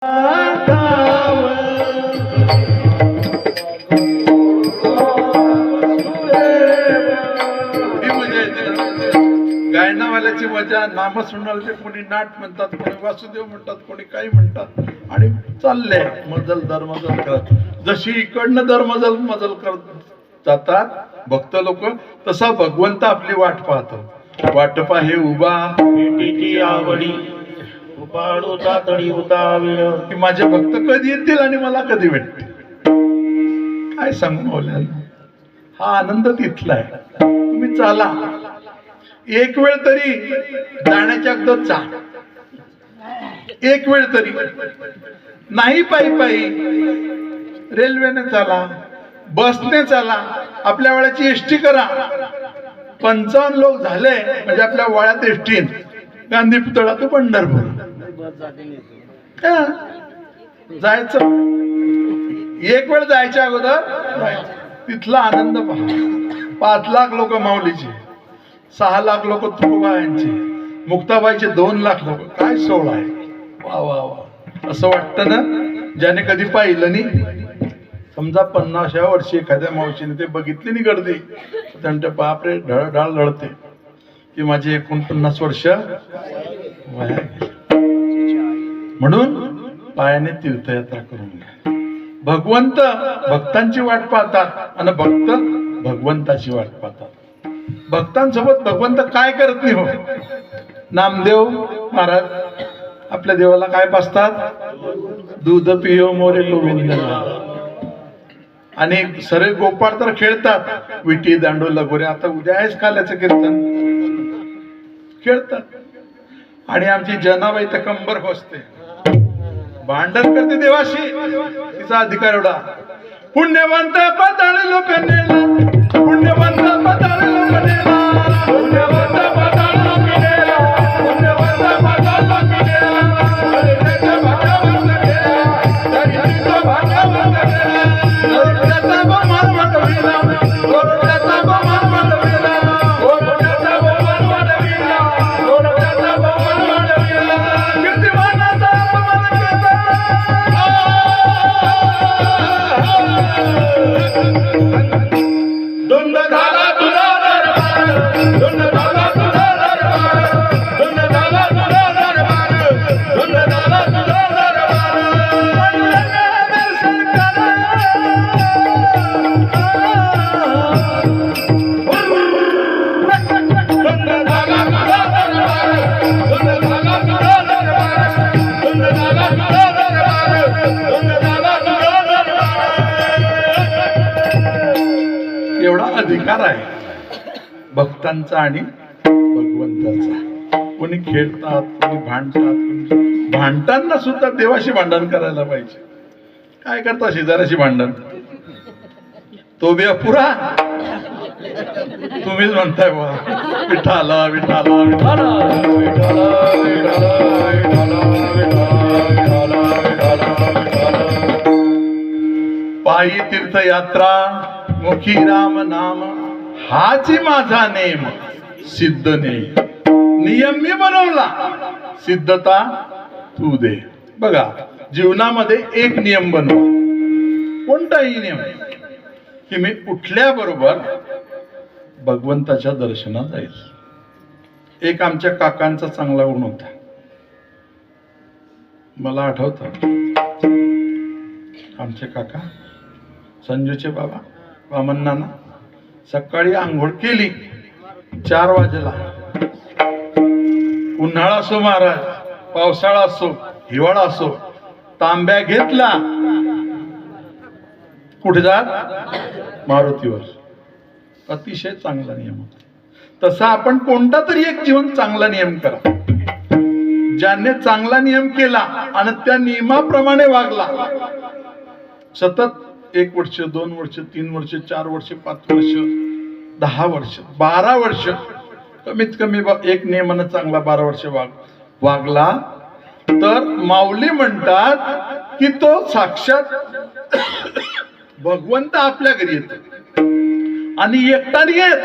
गायनावाल्याची मजा, नाम सुनालचे कोणी नाट म्हणतात, कोणी वासुदेव म्हणतात, कोणी काही म्हणतात, आणि चालले मजल दरमजल करत. जशी इकडनं दरमजल मजल करत जातात भक्त लोक, तसा भगवंत आपली वाट पाहतो. वाट पाहे उभा भेटीची आवडी उपाडू तातडी उतावीळ, की माझे भक्त कधी येतील आणि मला कधी भेटतील. काय सांगू मौल्यांना, हा आनंद तिथला आहे. तुम्ही चाला, एक वेळ तरी जाण्याच्या अगोदर चा, एक वेळ तरी नाही पायी पायी, रेल्वेने चाला, बसने चाला, आपल्या वेळाची एसटी करा. 55 लोक झाले म्हणजे आपल्या वळ्यात एसटी, गांधी पुतळा तो पंढरपूर जायचं. एक वेळ जायच्या अगोदर तिथला आनंद पहा. 5 लाख लोक माऊलीचे, 6 लाख लोक तुकोबायांचे, मुक्ताबाईचे 2 लाख लोक. काय सोहळा आहे, वा वा वा. असं वाटतं ना, ज्याने कधी पाहिलं नाही. समजा 50व्या वर्षी एखाद्या मावशीने ते बघितली नाही गर्दी, त्यांच्या बापरे ढळढळ लढते की माझी 49 वर्ष वाया गेली. म्हणून पायाने तीर्थयात्रा करून घ्या. भगवंत भक्तांची वाट पाहतात आणि भक्त भगवंताची वाट पाहतात. भक्तांसोबत भगवंत काय करत नाही. हो, नामदेव महाराज आपल्या देवाला काय पाजतात, दूध पियो मोरे गोविंद. आणि सरे गोपाळ तर खेळतात, विटी दांडू लगोरे. आता उद्या आहेच काल्याचं कीर्तन, खेळतात. आणि आमची जनाबाई तर कंबर खोसते, भांडण करते देवाशी. तिचा अधिकार एवढा. पुण्यवंत पाताळी लोक नेला, पुण्यवंत पाताळी लोक नेला, पुण्यवंत पाताळी लोक नेला, पुण्यवंत पाताळी लोक नेला. हरिचा भागवत गेला, हरिचा भागवत गेला, हरिचा बमान वाटविला, हरिचा बमान वाटविला, हरिचा बमान वाटविला, हरिचा बमान वाटविला. कीर्तिमानाचा अपमान केला. धुंद झाला तुझा दरबार, धुंद झाला तुझा दरबार, धुंद झाला तुझा दरबार, धुंद झाला तुझा दरबार. दर्शन करा, धुंद झाला तुझा दरबार, धुंद झाला तुझा दरबार, धुंद झाला तुझा दरबार, धुंद झाला तुझा दरबार. एवढा अधिकार आहे भक्तांचा आणि भगवंताचा. कोणी खेळतात, कोणी भांडतात. भांडताना सुद्धा देवाशी भांडण करायला पाहिजे. काय करता शेजाऱ्याशी भांडण, तो बी अपुरा. तुम्हीच म्हणताय बा विठाला विठाला विठाला विठाला विठाला विठाला विठाला विठाला. पायी तीर्थयात्रा, मुखी राम नाम, हाची माझा नेम, सिद्ध नेम. नियम मी बनवला, सिद्धता तू दे. बघा, जीवनामध्ये एक नियम बनवा, कोणताही नियम, की मी उठल्याबरोबर भगवंताच्या दर्शनात जाईल. एक आमच्या काकांचा चांगला गुण होता, मला आठवतं. आमचे काका संजूचे बाबा वामन नाना सकाळी आंघोळ केली 4 वाजेला. उन्हाळा असो महाराज, पावसाळा असो, हिवाळा असो, तांब्या घेतला, कुठे जात, मारुतीवर. अतिशय चांगला नियम होता. तसा आपण कोणता तरी एक जीवन चांगला नियम करा. ज्याने चांगला नियम केला आणि त्या नियमाप्रमाणे वागला, सतत 1 वर्ष, 2 वर्ष, 3 वर्ष, 4 वर्ष, 5 वर्ष, 10 वर्ष, 12 वर्ष, कमीत कमी एक नियमानं चांगला 12 वर्ष वागला, तर माऊली म्हणतात की तो साक्षात भगवंत आपल्या घरी येतो. आणि एकटा येत,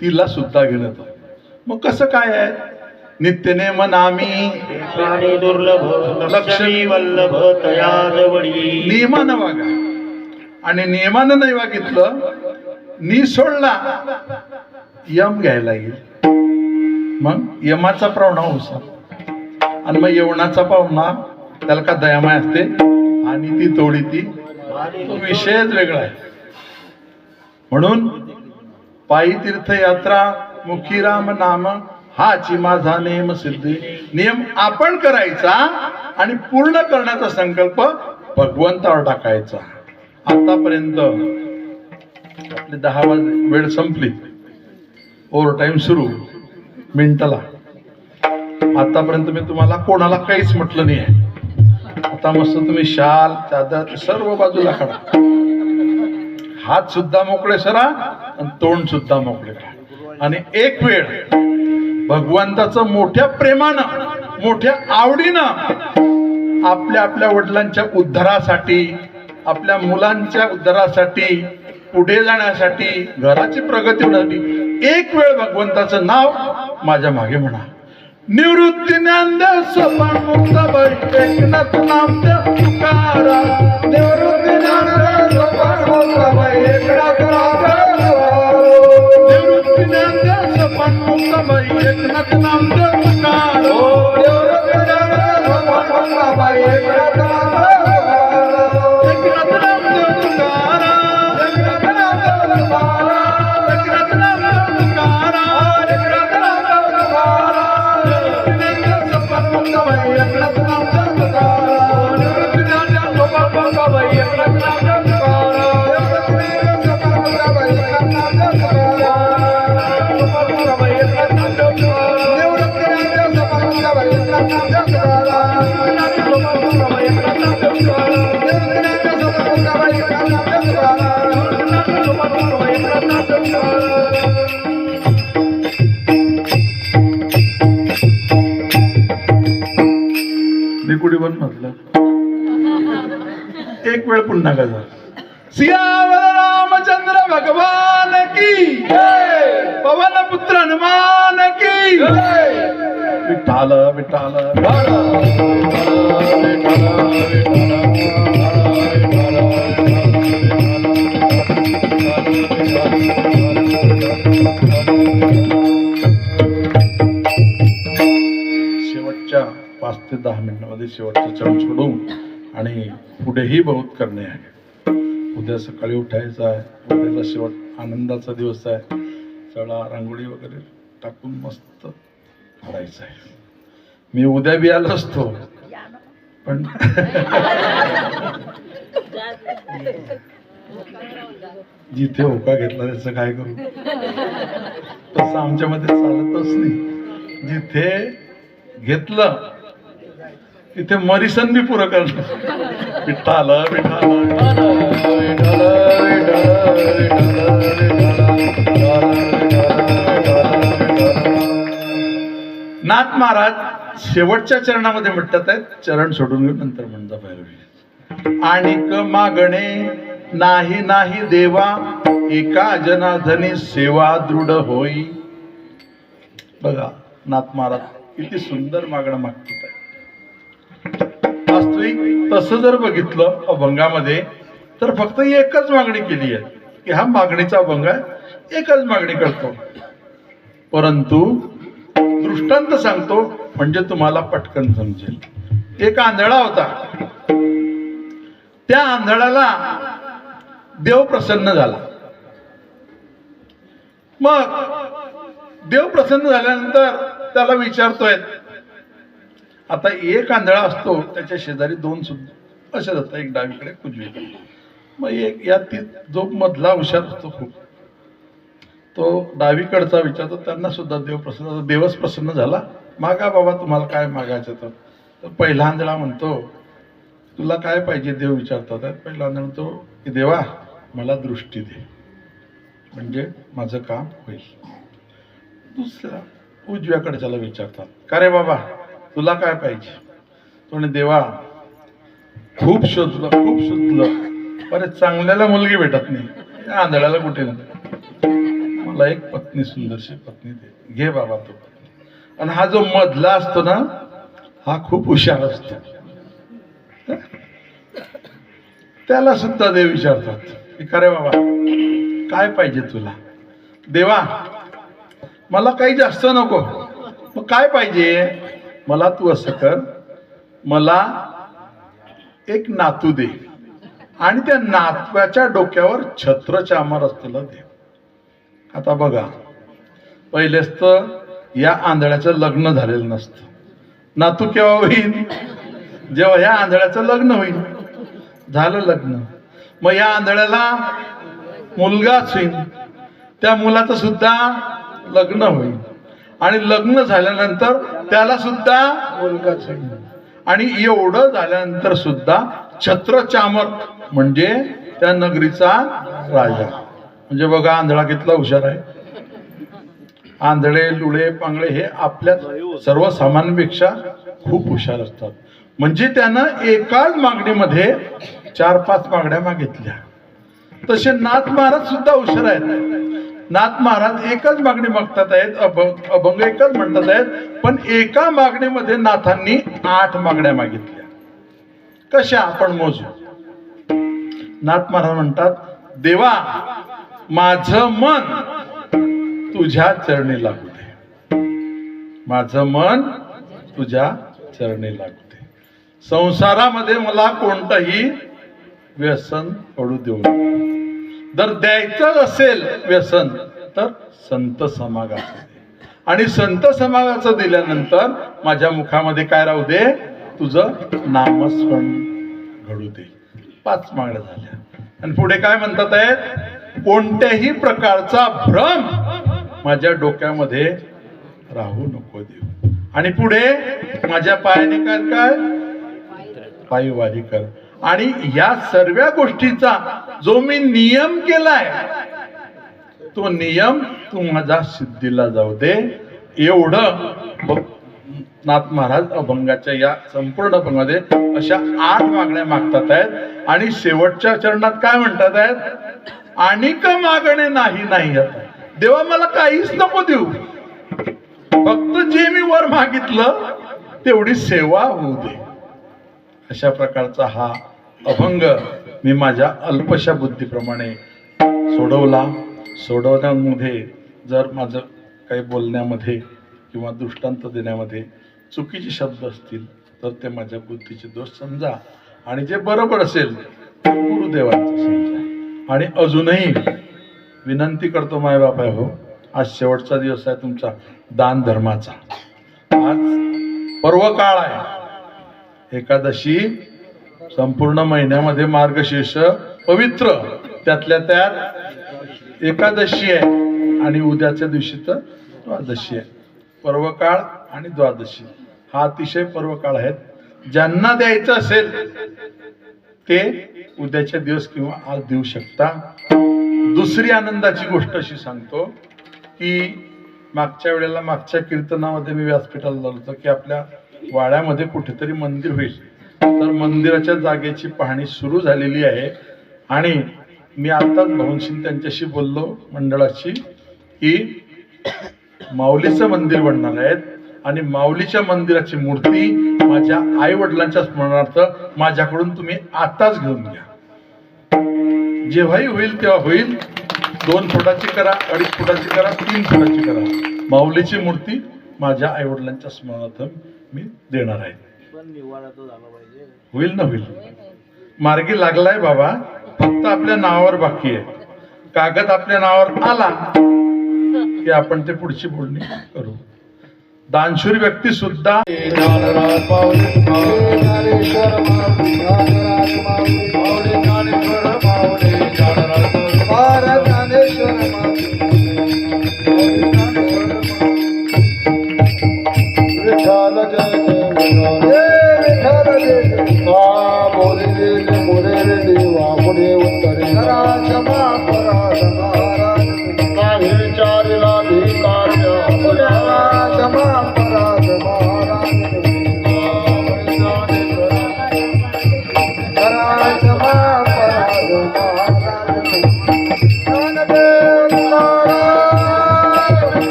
तिला सुद्धा घेऊन येतो. मग कसं काय आहे, नित्यनेम नामी प्राणी दुर्लभ लक्ष्मी वल्लभ तया जवळी. नियमानं वागा. आणि नियमानं नाही वागितलं, नी सोडला, यम घ्यायला येईल. मग यमाचा पाहुणा होसा, आणि मग यवनाचा पाहुणा त्याला का दयामाय असते, आणि ती तोडी ती, तो विषयच वेगळा आहे. म्हणून पायी तीर्थयात्रा मुखी राम नाम हाची माझा नेम सिद्धी. नियम आपण करायचा आणि पूर्ण करण्याचा संकल्प भगवंतावर टाकायचा. आतापर्यंत आपले 10 वाजले, वेळ संपली, ओव्हर टाइम सुरू मिनिटाला. आतापर्यंत मी तुम्हाला कोणाला काहीच म्हटलं नाही आहे. आता मस्त तुम्ही शाल चादर सर्व बाजूला काढा, हात सुद्धा मोकळे सरा आणि तोंड सुद्धा मोकळे करा. आणि एक वेळ भगवंताचं मोठ्या प्रेमानं मोठ्या आवडीनं आपल्या आपल्या वडिलांच्या उद्धारासाठी, आपल्या मुलांच्या उद्धारासाठी, पुढे जाण्यासाठी, घराची प्रगती होण्यासाठी एक वेळ भगवंताचं नाव माझ्या मागे म्हणा. निवृत्ती ज्ञानदेव सोपान मुक्ताबाई एकनाथ नामदेव तुकाराम. निवृत्ती ज्ञानदेव सोपान मुक्ताबाई एकनाथ नामदेव. निवृत्ती ज्ञानदेव सोपान मुक्ताबाई एकनाथ नामदेव तुकाराम. निवृत्ती ज्ञानदेव सोपान मुक्ताबाई एकनाथ नामदेव. एकनाथ नामदेव तुकाराम. एकनाथ नामदेव तुकाराम. एकनाथ नामदेव तुकाराम. एकनाथ नामदेव तुकाराम. कुडी पण म्हटलं एक वेळ पुन्हा गजा. सियावर रामचंद्र भगवान की जय. पवन पुत्र हनुमान की जय. विठाल विठाल शेवटच्या 5 ते 10 मिनिटांमध्ये शेवटचं चरण सोडून आणि पुढेही बहुत करणे आहे. उद्या सकाळी उठायचं आहे. उद्याचा शेवट आनंदाचा दिवस आहे. सडा रांगोळी वगैरे टाकून मस्त करायचं आहे. मी उद्या बी आलो असतो, पण जिथे होका घेतला त्याचं काय करू, तसं आमच्यामध्ये चालतच नाही. जिथे घेतलं तिथे मरिसन बी पुरं करणं. विठ्ठल नाथ महाराज शेवटच्या चरणामध्ये म्हणतात आहेत, चरण सोडून घेऊन नंतर म्हणता भैरवी. आणिक मागणे नाही नाही देवा, एका जनार्दनी सेवा दृढ होई. बघा नाथ महाराज किती सुंदर मागणं मागतात. वास्तविक तसं जर बघितलं अभंगामध्ये तर फक्त एकच मागणी केली आहे की हा मागणीचा अभंग आहे, एकच मागणी करतो. परंतु दृष्टांत सांगतो म्हणजे तुम्हाला पटकन समजेल. एक आंधळा होता. त्या आंधळाला देव प्रसन्न झाला. मग देव प्रसन्न झाल्यानंतर त्याला विचारतोय. आता एक आंधळा असतो, त्याच्या शेजारी 2 सुद्धा असे जातात, एक डावीकडे एक उजवीकडे. मग एक या जो मधला हुशार असतो खूप, तो डावीकडचा विचारतो. त्यांना सुद्धा देव प्रसन्न, देवच प्रसन्न झाला. मागा बाबा तुम्हाला काय मागायचं. तर पहिला आंधळा म्हणतो तुला काय पाहिजे, देव विचारतात. पहिला आंधळा म्हणतो की देवा मला दृष्टी दे, म्हणजे माझं काम होईल. दुसरा उजव्याकडच्याला विचारतात का रे बाबा तुला काय पाहिजे. तो म्हणे देवा खूप शोधलं पण चांगल्याला मुलगी भेटत नाही, आंधळ्याला कुठे नाही. मला एक पत्नी, सुंदरशी पत्नी दे. घे बाबा तो पत्नी. आणि हा जो मधला असतो ना हा खूप हुशार असतो. त्याला सुद्धा देव विचारतात की खरे बाबा काय पाहिजे तुला? देवा मला काही जास्त नको, मग काय पाहिजे? मला तू असं कर, मला एक नातू दे आणि त्या नातवाच्या डोक्यावर छत्र चामर असलेलं दे. आता बघा, पहिलेच तर या आंधळ्याचं लग्न झालेलं नसतं. नातू केव्हा होईल? जेव्हा ह्या आंधळ्याचं लग्न होईल. झालं लग्न, मग या आंधळ्याला मुलगाच होईल. त्या मुलाचं सुद्धा लग्न होईल आणि लग्न झाल्यानंतर त्याला सुद्धा मुलगाच होईल. आणि एवढं झाल्यानंतर सुद्धा छत्रचामर म्हणजे त्या नगरीचा राजा. म्हणजे बघा आंधळा कितला हुशार आहे. आंधळे लुळे पांगळे हे आपल्या सर्वसामान्यांपेक्षा खूप हुशार असतात. म्हणजे त्यानं एकाच मागणीमध्ये 4-5 मागण्या मागितल्या. तसे नाथ महाराज सुद्धा हुशार आहेत. नाथ महाराज एकच मागणी मागतात आहेत, अभंग एकच म्हणतात आहेत, पण एका मागणीमध्ये नाथांनी 8 मागण्या मागितल्या. कशा आपण मोजू. नाथ महाराज म्हणतात, देवा माझं मन तुझ्या चरणी लागू दे, माझं मन तुझ्या चरणी लागू दे. संसारामध्ये मला कोणतंही व्यसन पडू देऊ नये. जर द्यायचं असेल व्यसन तर संत समागाचं दे. आणि संत समागाचं दिल्यानंतर माझ्या मुखामध्ये काय राहू दे? तुझं नामस्मरण घडू दे. 5 मागण्या झाल्या. आणि पुढे काय म्हणतात आहेत? कोणत्याही प्रकारचा भ्रम माझ्या डोक्यामध्ये राहू नको देव. आणि पुढे माझ्या पायाने काय पायवारी कर. आणि या सर्व गोष्टीचा जो मी नियम केलाय तो नियम तू माझा सिद्धीला जाऊ दे. एवढं नाथ महाराज अभंगाच्या या संपूर्ण अभंगामध्ये अशा 8 मागण्या मागतात आहेत. आणि शेवटच्या चरणात काय म्हणतात आहेत? आणि का मागणे नाही नाही देवा मला काहीच नको देऊ, फक्त जे मी वर मागितलं तेवढी सेवा होऊ दे. अशा प्रकारचा हा अभंग मी माझ्या अल्पशा बुद्धीप्रमाणे सोडवला. सोडवण्यामध्ये जर माझं काही बोलण्यामध्ये किंवा दृष्टांत देण्यामध्ये चुकीचे शब्द असतील तर ते माझ्या बुद्धीचे दोष समजा. आणि जे बरोबर असेल ते गुरुदेवांचं समजा. आणि अजूनही विनंती करतो माय बापा हो, आज शेवटचा दिवस आहे तुमचा दान धर्माचा. आज पर्व काळ आहे. एकादशी संपूर्ण महिन्यामध्ये मार्गशीर्ष पवित्र, त्यातल्या त्यात एकादशी आहे आणि उद्याच्या दिवशी तर द्वादशी आहे. पर्व काळ आणि द्वादशी हा अतिशय पर्व काळ आहेत. ज्यांना द्यायचं असेल ते उद्याच्या दिवस किंवा आज देऊ शकता. दुसरी आनंदाची गोष्ट अशी सांगतो की मागच्या वेळेला मागच्या कीर्तनामध्ये मी व्यासपीठाला झालो होतो की आपल्या वाड्यामध्ये कुठेतरी मंदिर होईल. तर मंदिराच्या जागेची पाहणी सुरू झालेली आहे. आणि मी आताच भवनसिंग त्यांच्याशी बोललो मंडळाशी की माऊलीचं मंदिर बनणार आहेत आणि माऊलीच्या मंदिराची मूर्ती माझ्या आई वडिलांच्या स्मरणार्थ माझ्याकडून तुम्ही आताच घेऊन घ्या. जेव्हाही होईल तेव्हा होईल. 2 फुटाची करा, 2.5 फुटाची करा, 3 फुटाची करा. माऊलीची मूर्ती माझ्या आई वडिलांच्या स्मरणार्थ मी देणार आहे. होईल ना होईल. मार्गी लागलाय बाबा, फक्त आपल्या नावावर बाकी आहे. कागद आपल्या नावावर आला की आपण ते पुढची बोलणी करू. दानशूर व्यक्ती सुद्धा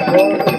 हो